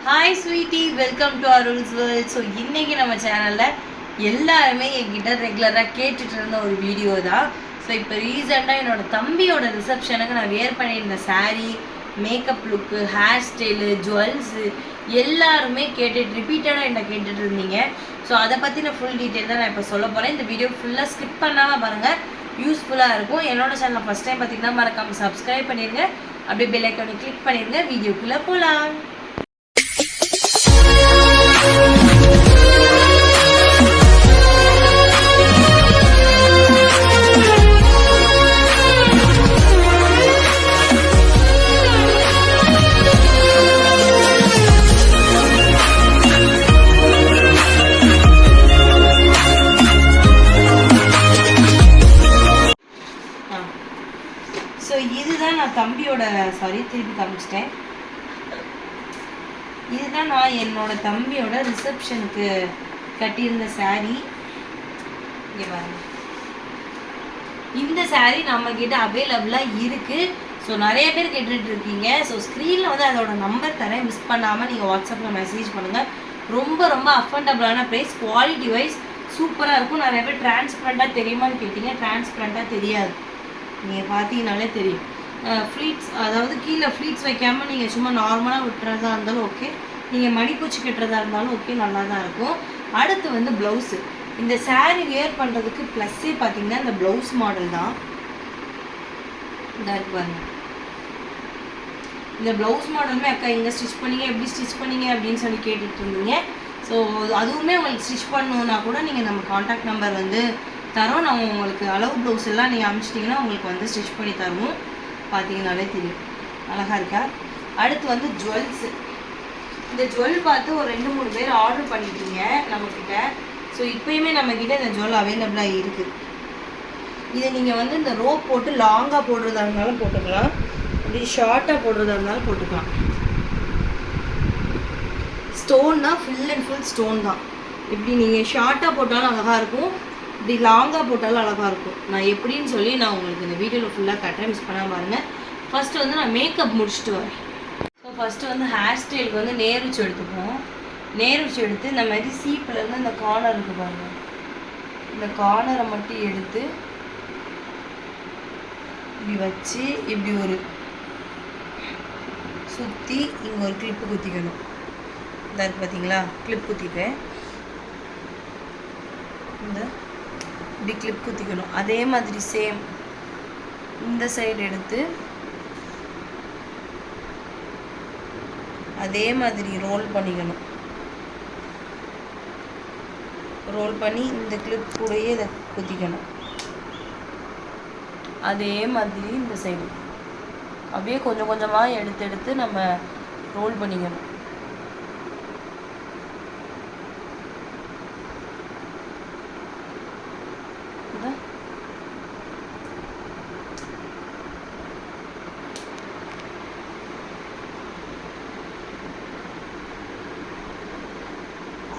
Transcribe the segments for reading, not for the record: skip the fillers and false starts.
Hi sweetie, welcome to Arul's world. So இன்றைக்கி நம்ம சேனலில் எல்லாருமே என்கிட்ட ரெகுலராக கேட்டுட்டு இருந்த ஒரு வீடியோ தான். ஸோ இப்போ ரீசெண்டாக என்னோடய தம்பியோட ரிசப்ஷனுக்கு நான் வியர் பண்ணியிருந்த சாரீ, மேக்கப் லுக்கு, ஹேர் ஸ்டைலு, ஜுவல்ஸு எல்லாருமே ரிப்பீட்டடாக என்ன கேட்டுட்டு இருந்தீங்க. ஸோ அதை பற்றின ஃபுல் டீட்டெயில் தான் நான் இப்போ சொல்ல போகிறேன். இந்த வீடியோ ஃபுல்லாக ஸ்கிப் பண்ணாமல் பாருங்கள், யூஸ்ஃபுல்லாக இருக்கும். என்னோட சேனலை ஃபஸ்ட் டைம் பார்த்தீங்கன்னா மறக்காமல் சப்ஸ்கிரைப் பண்ணிடுங்க, அப்படியே பெல் ஐக்கானை கிளிக் பண்ணிடுங்க. வீடியோக்குள்ளே போகலாம். ஸோ இதுதான் நான் தம்பியோட திருப்பி காமிச்சிட்டேன். இதுதான் நான் என்னோட தம்பியோட ரிசப்ஷனுக்கு கட்டியிருந்த சாரீ. இங்கே பாருங்க, இந்த சாரீ நம்மக்கிட்ட அவைலபிளாக இருக்குது. ஸோ நிறைய பேர் கேட்டுட்டு இருக்கீங்க. ஸோ ஸ்க்ரீனில் வந்து அதோட நம்பர் தரேன், மிஸ் பண்ணாமல் நீங்கள் வாட்ஸ்அப்பில் மெசேஜ் பண்ணுங்கள். ரொம்ப ரொம்ப அஃபோர்டபுளான ப்ரைஸ், குவாலிட்டி வைஸ் சூப்பராக இருக்கும். நிறைய பேர் டிரான்ஸ்பரண்ட்டாக தெரியுமான்னு கேட்டிங்க. டிரான்ஸ்பரண்ட்டாக தெரியாது, நீங்கள் பார்த்தீங்கனாலே தெரியும். ஃப்ளீட்ஸ், அதாவது கீழே ஃப்ளீட்ஸ் வைக்காமல் நீங்கள் சும்மா நார்மலாக விட்டுறதா இருந்தாலும் ஓகே, நீங்கள் மடிப்பூச்சி கட்டுறதா இருந்தாலும் ஓகே, நல்லா தான் இருக்கும். அடுத்து வந்து ப்ளவுஸு. இந்த சாரீ வியர் பண்ணுறதுக்கு ப்ளஸ்ஸே பார்த்தீங்கன்னா இந்த ப்ளவுஸ் மாடல் தான். இதாக இருக்கு பாருங்க, இந்த ப்ளவுஸ் மாடலுமே அக்கா எங்கே ஸ்டிச் பண்ணிங்க, எப்படி ஸ்டிச் பண்ணிங்க அப்படின்னு சொல்லி கேட்டுட்டு இருந்தீங்க. ஸோ அதுவுமே உங்களுக்கு ஸ்டிச் பண்ணணுன்னா கூட நீங்கள் நம்ம காண்டாக்ட் நம்பர் வந்து தரோம். நான் உங்களுக்கு அளவு ப்ளவுஸ் எல்லாம் நீங்கள் அனுப்பிச்சிட்டிங்கன்னா உங்களுக்கு வந்து ஸ்டிச் பண்ணி தருவோம். பார்த்தீங்கன்னாலே தெரியும், அழகாக இருக்கா. அடுத்து வந்து ஜுவல்ஸு. இந்த ஜுவல் பார்த்து ஒரு 2-3 பேர் ஆர்டர் பண்ணிட்டீங்க நம்மக்கிட்ட. ஸோ இப்போயுமே நம்மக்கிட்ட இந்த ஜுவல் அவைலபிளாக இருக்குது. இதை நீங்கள் வந்து இந்த ரோப் போட்டு லாங்காக போடுறதா இருந்தாலும் போட்டுக்கலாம், அப்படி ஷார்ட்டாக போடுறதா இருந்தாலும் போட்டுக்கலாம். ஸ்டோன் தான், ஃபுல் அண்ட் ஃபுல் ஸ்டோன் தான். இப்படி நீங்கள் ஷார்ட்டாக போட்டாலும் அழகாக இருக்கும், இப்படி லாங்காக போட்டாலும் அழகாக இருக்கும். நான் எப்படின்னு சொல்லி நான் உங்களுக்கு இந்த வீடியோவில் ஃபுல்லாக கட்டுறேன், மிஸ் பண்ணாமல் பாருங்கள். ஃபஸ்ட்டு வந்து நான் மேக்கப் முடிச்சுட்டு வரேன். ஸோ ஃபஸ்ட்டு வந்து ஹேர் ஸ்டைலுக்கு வந்து நேர் வச்சு எடுத்துப்போம். நேர் வச்சு எடுத்து இந்த மாதிரி சீப்பிலேருந்து இந்த கார்னர் இருக்குது பாருங்கள், இந்த கார்னரை மட்டும் எடுத்து இப்படி வச்சு இப்படி ஒரு சுற்றி இங்கே ஒரு கிளிப்பு குத்திக்கணும். இதாக இருக்குது பார்த்தீங்களா, கிளிப் குத்திட்டேன். இந்த இப்படி கிளிப் குத்திக்கணும். அதே மாதிரி சேம் இந்த சைடு எடுத்து அதே மாதிரி ரோல் பண்ணிக்கணும். ரோல் பண்ணி இந்த கிளிப் கூடயே இதை குத்திக்கணும். அதே மாதிரி இந்த சைடு அப்படியே கொஞ்சம் கொஞ்சமாக எடுத்து எடுத்து நம்ம ரோல் பண்ணிக்கணும்.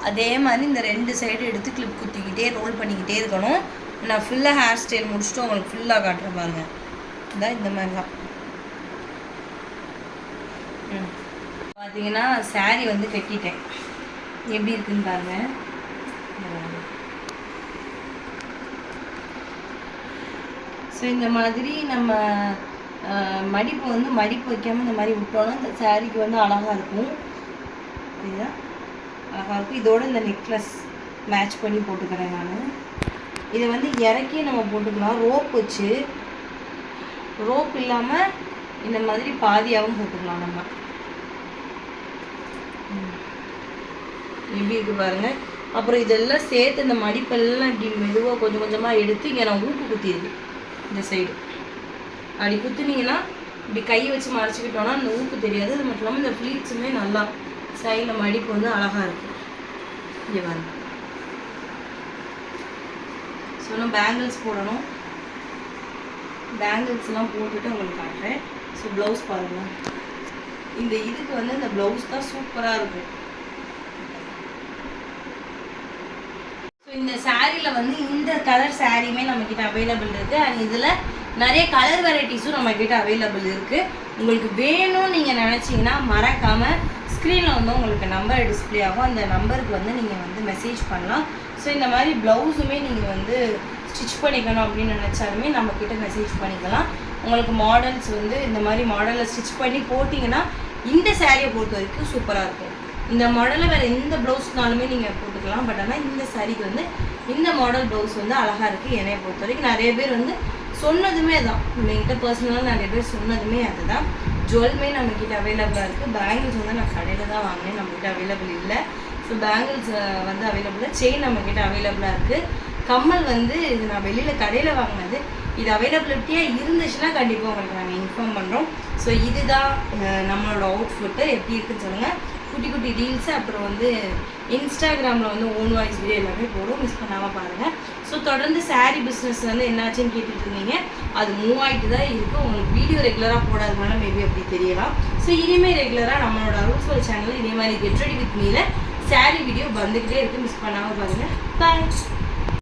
அதே மாதிரி இந்த 2 சைடு எடுத்து கிளிப் குத்திக்கிட்டே ரோல் பண்ணிக்கிட்டே இருக்கணும். நான் ஃபுல்லாக ஹேர் ஸ்டைல் முடிச்சுட்டு உங்களுக்கு ஃபுல்லாக காட்டுறேன் பாருங்கள். இதான் இந்த மாதிரி தான். பார்த்தீங்கன்னா சாரீ வந்து கட்டிட்டேன், எப்படி இருக்குன்னு பாருங்கள். ஸோ இந்த மாதிரி நம்ம மடிப்பு வந்து மடிப்பு வைக்காமல் இந்த மாதிரி விட்டோன்னா இந்த சாரீக்கு வந்து அழகாக இருக்கும். இதுதான் அழகாக இருக்கும். இதோட இந்த நெக்லஸ் மேட்ச் பண்ணி போட்டுக்கிறேன் நான். இதை வந்து இறக்கி நம்ம போட்டுக்கலாம், ரோப் வச்சு. ரோப் இல்லாமல் இந்த மாதிரி பாதியாகவும் போட்டுக்கலாம் நம்ம. எப்படி இருக்குது பாருங்கள். அப்புறம் இதெல்லாம் சேர்த்து இந்த மடிப்பெல்லாம் இப்படி மெதுவாக கொஞ்சம் கொஞ்சமாக எடுத்து இங்கே நான் ஊக்கு குத்திடுது இந்த சைடு. அப்படி குத்துனீங்கன்னா இப்படி கை வச்சு மறைச்சிக்கிட்டோன்னா அந்த ஊக்கு தெரியாது. அது மட்டும் இல்லாமல் இந்த ஃப்ளீட்ஸுமே நல்லா சைடில் மடிப்பு வந்து அழகாக இருக்கும். இங்கே பாருங்க. ஸோ நான் பேங்கிள்ஸ் போடணும், பேங்கிள்ஸ்லாம் போட்டுட்டு உங்களுக்கு காட்டுறேன். ஸோ ப்ளவுஸ் பாருங்கள், இந்த இதுக்கு வந்து இந்த ப்ளவுஸ் தான் சூப்பராக இருக்கும். ஸோ இந்த சாரியில் வந்து இந்த கலர் சாரியுமே நம்மக்கிட்ட அவைலபிள் இருக்குது. அண்ட் இதில் நிறைய கலர் வெரைட்டிஸும் நம்மக்கிட்ட அவைலபிள் இருக்குது. உங்களுக்கு வேணும்னு நீங்கள் நினச்சிங்கன்னா மறக்காமல் ஸ்க்ரீனில் வந்து உங்களுக்கு நம்பர் டிஸ்பிளே ஆகும். அந்த நம்பருக்கு வந்து நீங்கள் வந்து மெசேஜ் பண்ணலாம். ஸோ இந்த மாதிரி ப்ளவுஸுமே நீங்கள் வந்து ஸ்டிச் பண்ணிக்கணும் அப்படின்னு நினச்சாலுமே நம்மக்கிட்ட மெசேஜ் பண்ணிக்கலாம். உங்களுக்கு மாடல்ஸ் வந்து இந்த மாதிரி மாடலில் ஸ்டிச் பண்ணி போட்டிங்கன்னா இந்த சாரியை பொறுத்த வரைக்கும் சூப்பராக இருக்கும். இந்த மாடலில் வேறு எந்த ப்ளவுஸ்னாலுமே நீங்கள் போட்டுக்கலாம். பட் ஆனால் இந்த சாரிக்கு வந்து இந்த மாடல் ப்ளவுஸ் வந்து அழகாக இருக்குது. என்னையை பொறுத்த வரைக்கும் நிறைய பேர் வந்து சொன்னதுமே தான், என்கிட்ட பர்சனலாக நிறைய பேர் சொன்னதுமே அதுதான். ஜுவல்மே நம்மக்கிட்ட அவைலபிளாக இருக்குது. பேங்கிள்ஸ் வந்து நான் கடையில் தான் வாங்கினேன், நம்மக்கிட்ட அவைலபிள் இல்லை. ஸோ பேங்கிள்ஸ் வந்து அவைலபிளாக, செயின் நம்மக்கிட்ட அவைலபிளாக இருக்குது. கம்மல் வந்து இது நான் வெளியில் கடையில் வாங்கினது. இது அவைலபிலிட்டியாக இருந்துச்சுன்னா கண்டிப்பாக உங்களுக்கு நாங்கள் இன்ஃபார்ம் பண்ணுறோம். ஸோ இதுதான் நம்மளோட அவுட்ஃபிட்டு. எப்படி இருக்குன்னு சொல்லுங்கள். குட்டி குட்டி ரீல்ஸு, அப்புறம் வந்து இன்ஸ்டாகிராமில் வந்து ஓன் வாய்ஸ் வீடியோ எல்லாமே போடும், மிஸ் பண்ணாமல் பாருங்கள். ஸோ தொடர்ந்து சாரீ பிஸ்னஸ் வந்து என்னாச்சுன்னு கேட்டுட்டு இருந்தீங்க. அது மூவ் ஆகிட்டு தான் இருக்குது. உங்களுக்கு வீடியோ ரெகுலராக போடாததுனால மேபி அப்படி தெரியலாம். ஸோ இனிமேல் ரெகுலராக நம்மளோட அருள்ஸ்வல் சேனலில் இதே மாதிரி கெட் ரெடி வித் மீல சாரீ வீடியோ வந்துக்கிட்டே இருக்குது, மிஸ் பண்ணாமல் பாருங்கள். பாய்.